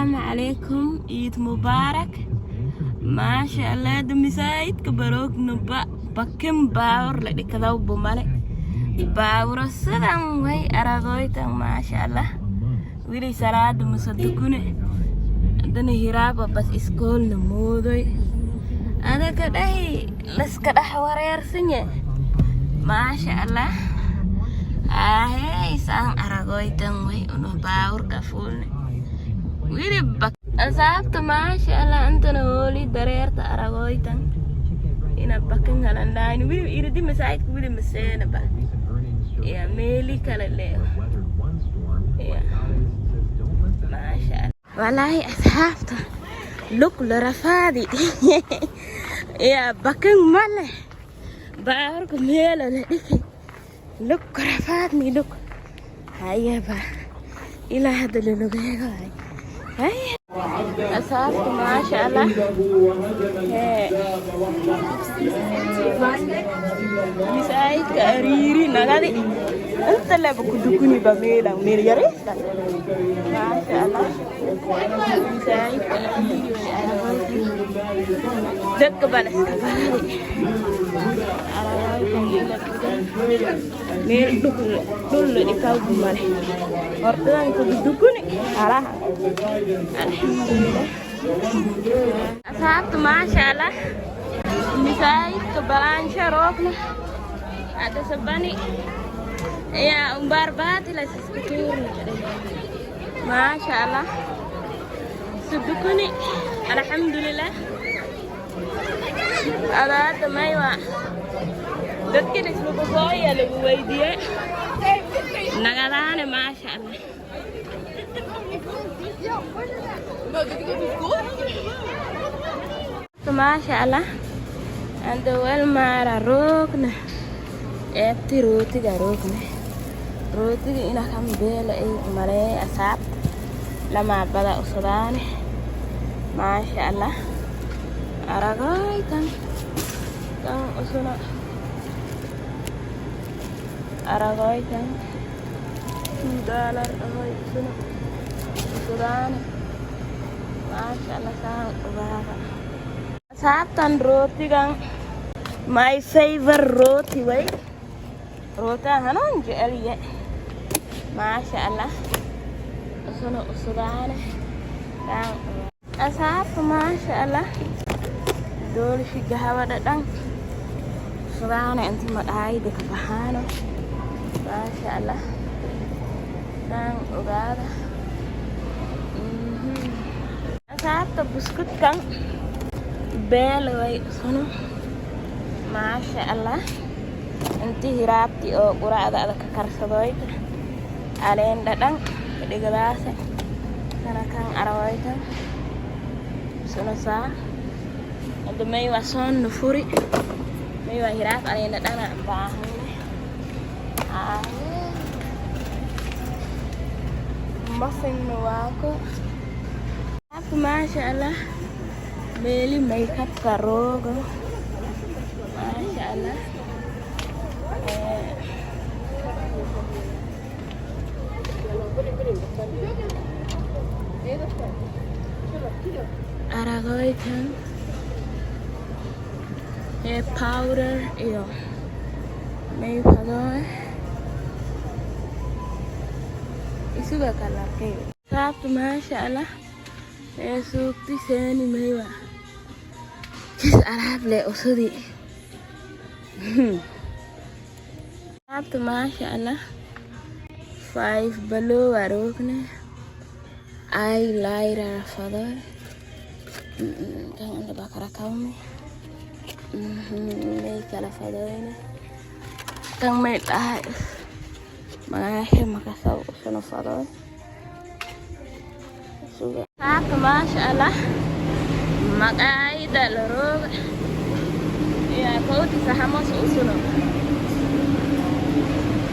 السلام عليكم، عيد مبارك. ما شاء الله دمي سايد كبروك نبا بكم باور لدي كذا بمالك باور السلام وي أراغويتا ما شاء الله ويلي سراد مصدقوني دني هرابة بس إسكول نمودوي أنا كدهي لس كده ورير سنية ما شاء الله هاي سان أراغويتا وي أنو باور كفولني ويلي بك أصابت ما شاء الله أنت نولي دريرت أراغويتا ina bakin halandaan wili iridi masaid wili masena ba ya meli kala leo ya masha wallahi ashabta look larafadi ya bakin male baar ko melo le diki look rafadni look haya ba ila hada lugayga هاي أساس ما شاء الله مساعد كاريري نغادي أنت اللي بكدكوني بميلا ميل يريس ما شاء الله مساعد كاريري دك بالس كبالي ميل دول ديكاو بمالي أردن كدكوني على الحمد لله أصحابت ما شاء الله مساعد كبلان شروكنا ada sebani ya umbar bati lah sesuatu masya Allah sedukuni alhamdulillah ada temaiwa dadki da su ko ya lagu waidiye nagadane masya Allah masya Allah anda wel mara rokna ابتي روتي جاروكني روتي إنا كم بيل إيه ملاي أصعب لما بدأ أصداني ما شاء الله أرجعي كان أصلا أرجعي كان $2 أرجعي أصداني ما شاء الله سان أبغى أصعب تان روتي كان my favorite roti way روتا هنون جالية ما شاء الله أصلا أصدانه دان أصحاب ما شاء الله دول في قهوة دان أصدانه أنت مدعي دك بحانه ما شاء الله دان أغادا أصحاب تبسكت كان بيل way أصلا ما شاء الله انتي هرابتي او قرعة ada kakarsadoyt alen dadang digalaase kana kan arawoyta sunasa ando may wason nufuri may wa hirap alen dadang na bahan muffin nuwako aku masya Allah beli makeup karogo masya Allah Aragoitan hair powder iyo may pagoy isuga kalake sap masha Allah sukti seni maywa kis arab le usudi sap masha Allah 5 below arokne ay laira fadar kan anda bakara kaume may kala fadarina kan may tahay mga makasaw usuno fadar suga sap masha Allah magay dalaro ya koti sahamos usuno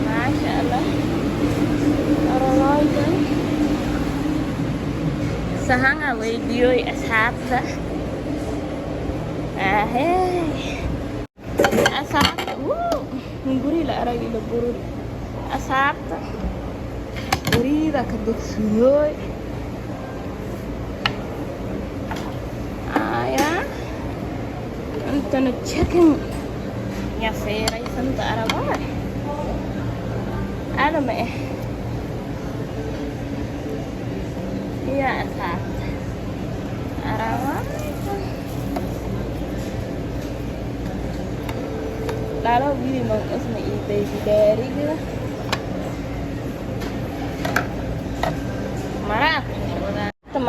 masha Allah arawaiden sahanga weydiyoy asxaabta ahey asxaabta guri la arag ila bururi asxaabta gurida ka dugsiyoy asxaabtana chicken yaa feeraysanta arabaa adama yaa asxaabta arabaa lalo wili mang isma ii baby dariga maraaq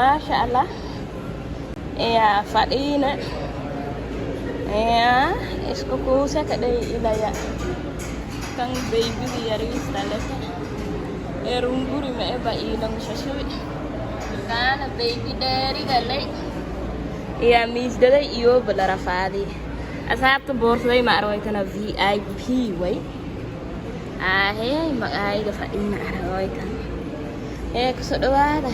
maasha Allah ya fadina ya isku kuusa kadai ilaya kang baby yaris dalaka erumburi me ba ilang shashawi kana baby dariga lay ya mis dalay iyo balara faadi asxaabta boorsaday ma arwaytana VIP way ahey magayga fadina arwaytan ee ku soo dhawaada